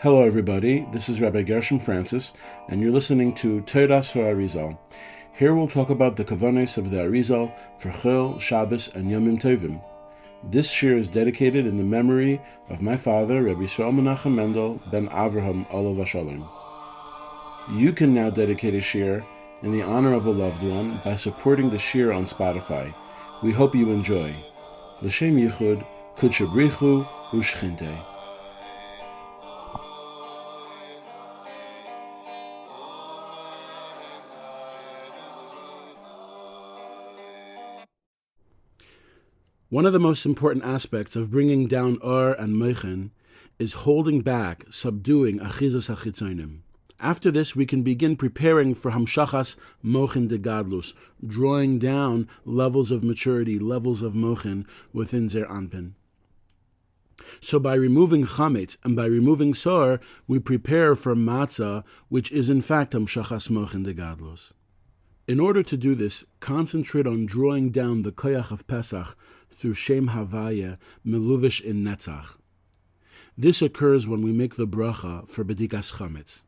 Hello everybody, this is Rabbi Gershom Francis, and you're listening to Teiras Arizal. Here we'll talk about the kavanos of the Arizal for Chol, Shabbos, and Yomim Tovim. This shir is dedicated in the memory of my father, Rabbi Menachem Mendel ben Avraham Olav Hashalom. You can now dedicate a shir in the honor of a loved one by supporting the shir on Spotify. We hope you enjoy. L'shem yichud, kudshabrichu, u'shchinte. One of the most important aspects of bringing down Or and Mochin is holding back, subduing Achizas HaChitzonim. After this, we can begin preparing for Hamshachas Mochin de Gadlus, drawing down levels of maturity, levels of Mochin within Zer Anpin. So by removing Chametz and by removing Sor, we prepare for Matzah, which is in fact Hamshachas Mochin de Gadlus. In order to do this, concentrate on drawing down the koyach of Pesach through Shem Havaya, meluvish in Netzach. This occurs when we make the bracha for Bedikas Chametz.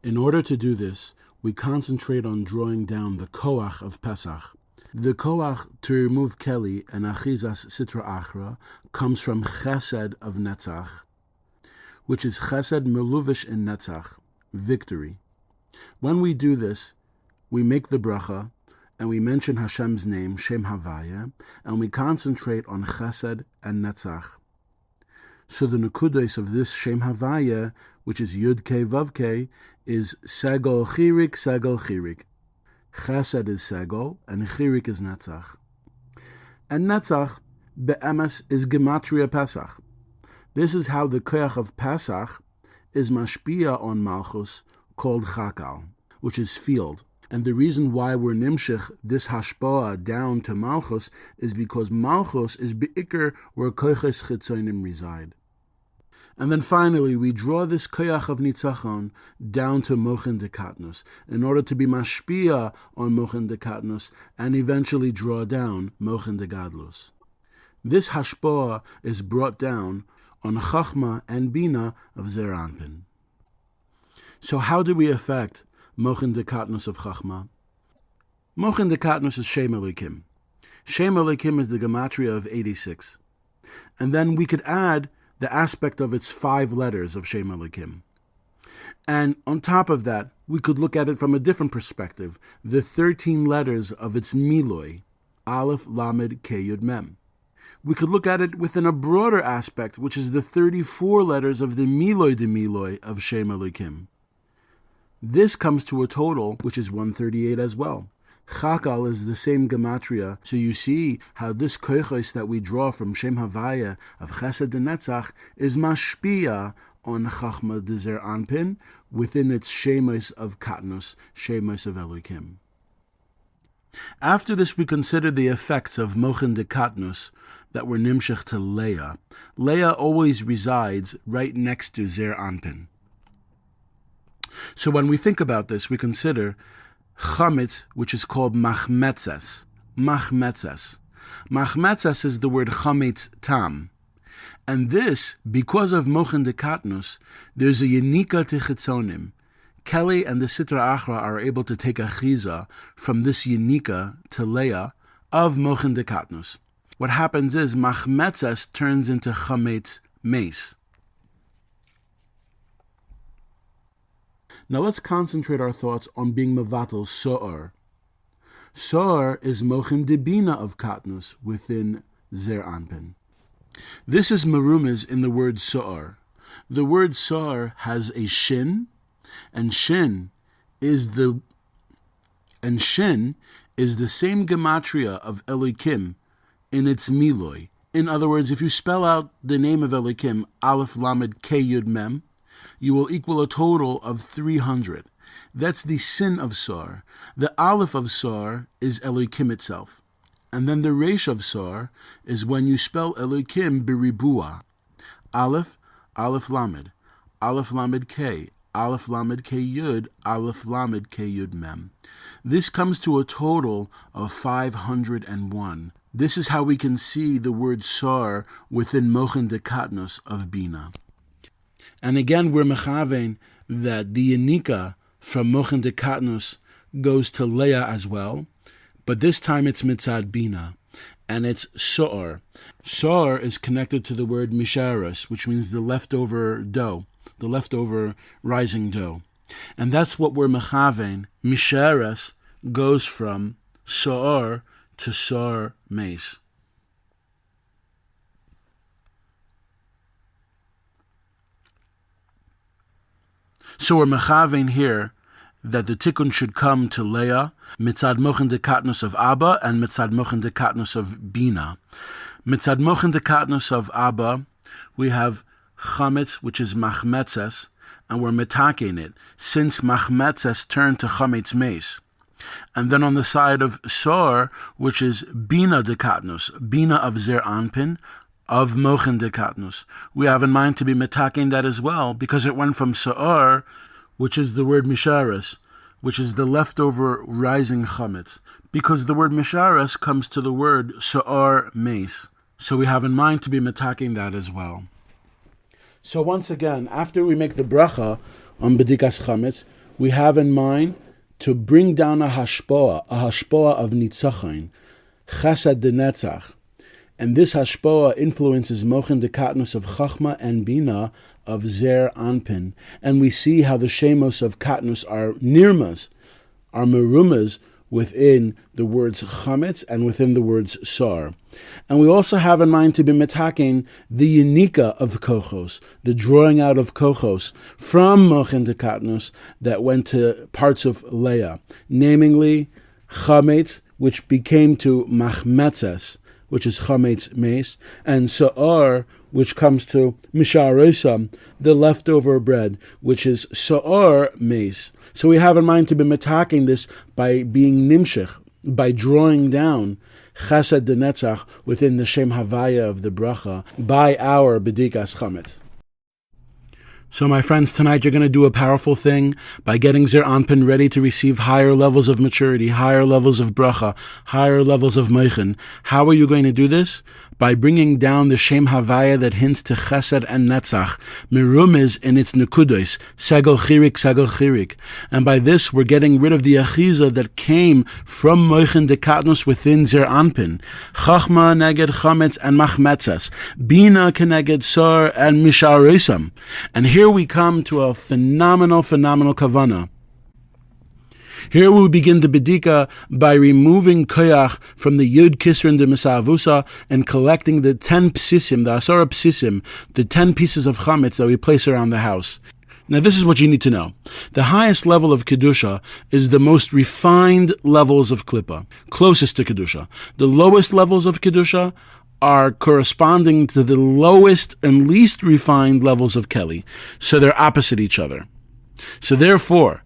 In order to do this, we concentrate on drawing down the koach of Pesach. The koach to remove Keli and Achizas Sitra Achra comes from Chesed of Netzach, which is Chesed meluvish in Netzach, victory. When we do this, we make the bracha, and we mention Hashem's name, Shem Havaya, and we concentrate on Chesed and Netzach. So the Nekudos of this Shem Havaya, which is Yud Kei Vav Kei, is Segol Chirik, Segol Chirik. Chesed is Segol, and Chirik is Netzach. And Netzach, Be'emes, is Gematria Pesach. This is how the Koyach of Pesach is Mashpia on Malchus, called Chakal, which is field. And the reason why we're nimshich this hashpah down to Malchus is because Malchus is be'ikr where koyches chitzonim reside. And then finally, we draw this koyach of nitzachon down to Mochin de Katnus in order to be mashpia on Mochin de Katnus and eventually draw down Mochin de Gadlus. This hashpah is brought down on Chachma and Bina of Zer Anpin. So how do we affect Mochin de Katnus of Chachma? Mochin de Katnus is Shem Elokim. Shem Elokim is the gematria of 86. And then we could add the aspect of its 5 letters of Shem Elokim. And on top of that, we could look at it from a different perspective, the 13 letters of its Miloi, Aleph, Lamed, Kei, Yud, Mem. We could look at it within a broader aspect, which is the 34 letters of the Miloi de Miloi of Shem Elokim. This comes to a total, which is 138 as well. Chakal is the same gematria, so you see how this koichos that we draw from Shem Havaya of Chesed and Netzach is mashpia on Chachma de Zer Anpin within its shemos of Katnus, shemos of Elokim. After this, we consider the effects of Mochin de Katnus that were nimshach to Leah. Leah always resides right next to Zer Anpin. So when we think about this, we consider Chametz, which is called Machmetzes. Machmetzes. Machmetzes is the word Chametz Tam. And this, because of Mochin de Katnus, there's a Yenika to Chitzonim. Keli and the Sitra Achra are able to take a Chiza from this Yenika to Leah of Mochin de Katnus. What happens is Machmetzes turns into Chametz Meis. Now let's concentrate our thoughts on being mevatel so'ar. So'ar is Mochin de Bina of Katnus within Zer Anpin. This is marumiz in the word so'ar. The word so'ar has a shin, and shin is the same gematria of Elokim in its miloi. In other words, if you spell out the name of Elokim, Aleph Lamed Kei Yud Mem, you will equal a total of 300. That's the sin of Sor. The Aleph of Sor is Elokim itself. And then the Resh of Sor is when you spell Elokim biribua. Aleph, Aleph Lamed, Aleph Lamed K, Aleph Lamed K Yud, Aleph Lamed K Yud Mem. This comes to a total of 501. This is how we can see the word Sor within Mochin de Katnus of Bina. And again, we're mechavein that the Yanika from Mochin de Katnus goes to Leah as well, but this time it's mitzad bina, and it's so'or. So'or is connected to the word misharos, which means the leftover dough, the leftover rising dough. And that's what we're mechavein. Misharos goes from so'or to so'or meis. So we're mechavein here that the tikkun should come to Leah, mitzad Mochin de Katnus of Abba, and mitzad Mochin de Katnus of Bina. Mitzad Mochin de Katnus of Abba, we have chametz, which is machmetzes, and we're metaking it, since machmetzes turned to chametz meis. And then on the side of Sor, which is Bina de Katnus, Bina of Zer Anpin, of Mochin de Katnus, we have in mind to be metaking that as well, because it went from Sa'or, which is the word misharas, which is the leftover rising chametz, because the word misharas comes to the word Sa'or meis. So we have in mind to be metaking that as well. So once again, after we make the bracha on Bedikas Chametz, we have in mind to bring down a hashpoah of nitzachin, chesed de netzach. And this hashpoah influences Mochin de Katnus of Chachma and Bina of Zer Anpin. And we see how the shemos of Katnus are nirmas, are merumas within the words chametz and within the words sar. And we also have in mind to be metaking the Yanika of kochos, the drawing out of kochos from Mochin de Katnus that went to parts of Leah, namely chametz, which became to machmetzes, which is chametz meis, and sa'or, which comes to misharosam, the leftover bread, which is sa'or meis. So we have in mind to be metaking this by being nimshich, by drawing down chesed de netzach within the shem havaya of the bracha by our Bedikas Chametz. So my friends, tonight you're going to do a powerful thing by getting Zer Anpin ready to receive higher levels of maturity, higher levels of bracha, higher levels of meichen. How are you going to do this? By bringing down the Shem Havaya that hints to Chesed and Netzach, Merumiz in its Nekudos, Segel Chirik. And by this, we're getting rid of the Achiza that came from Mochin de Katnus within Zer Anpin. Chachma neged Chametz and Machmetzes, Bina keneged Sor and Misharisam. And here we come to a phenomenal kavana. Here we begin the Bedika by removing koyach from the Yud Kisrin de Misavusa and collecting the 10 psisim, the Asara psisim, the 10 pieces of chametz that we place around the house. Now this is what you need to know. The highest level of Kedusha is the most refined levels of Klippa, closest to Kedusha. The lowest levels of Kedusha are corresponding to the lowest and least refined levels of Keli. So they're opposite each other. So therefore,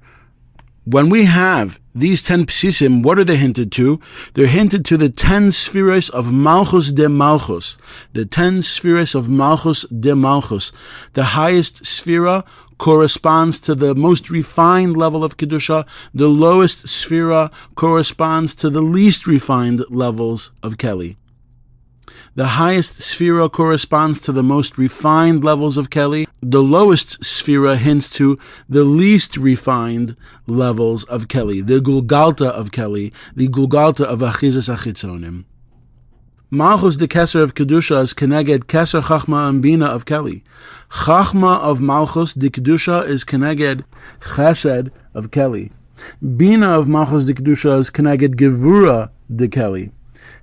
when we have these 10 psisim, what are they hinted to? They're hinted to the 10 spheres of Malchus de Malchus. The 10 spheres of Malchus de Malchus. The highest sphera corresponds to the most refined level of Kedusha. The lowest sphera corresponds to the least refined levels of Keli. The highest sphera corresponds to the most refined levels of Keli. The lowest sphera hints to the least refined levels of Keli, the Gulgalta of Keli, the Gulgalta of Achizas Achitzonim. Malchus de Keser of Kedusha is Keneged Keser Chachma and Bina of Keli. Chachma of Malchus de Kedusha is Keneged Chesed of Keli. Bina of Malchus de Kedusha is Keneged Gevura de Keli.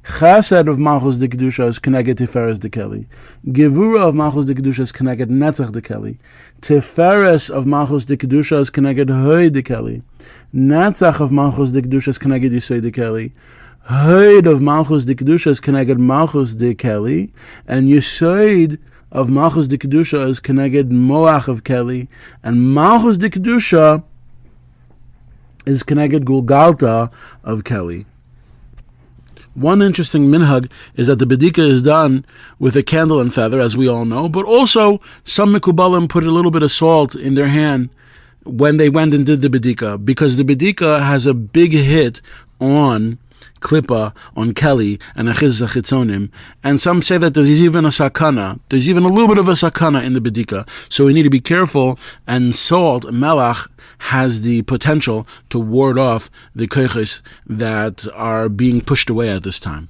Chesed of Malchus de Kedusha is Keneged Tiferes de Keli. Gevura of Malchus de Kedusha is Keneged Netzach de Keli. Tiferes of Malchus de Kedusha is Keneged Hoy de Keli. Netzach of Malchus de Kedusha is Keneged Yisei de Keli. Hoyd of Malchus de Kedusha is Keneged Malchus de Keli. And Yisoid of Malchus de Kedusha is Keneged Moach of Keli. And Malchus de Kedusha is Keneged Gulgalta of Keli. One interesting minhag is that the bedika is done with a candle and feather, as we all know, but also some mikubalim put a little bit of salt in their hand when they went and did the bedika, because the bedika has a big hit on klipa on Kelly and achizas achitzonim, and some say that there's even a sakana. There's even a little bit of a sakana in the bedika, so we need to be careful. And salt, melach, has the potential to ward off the koiches that are being pushed away at this time.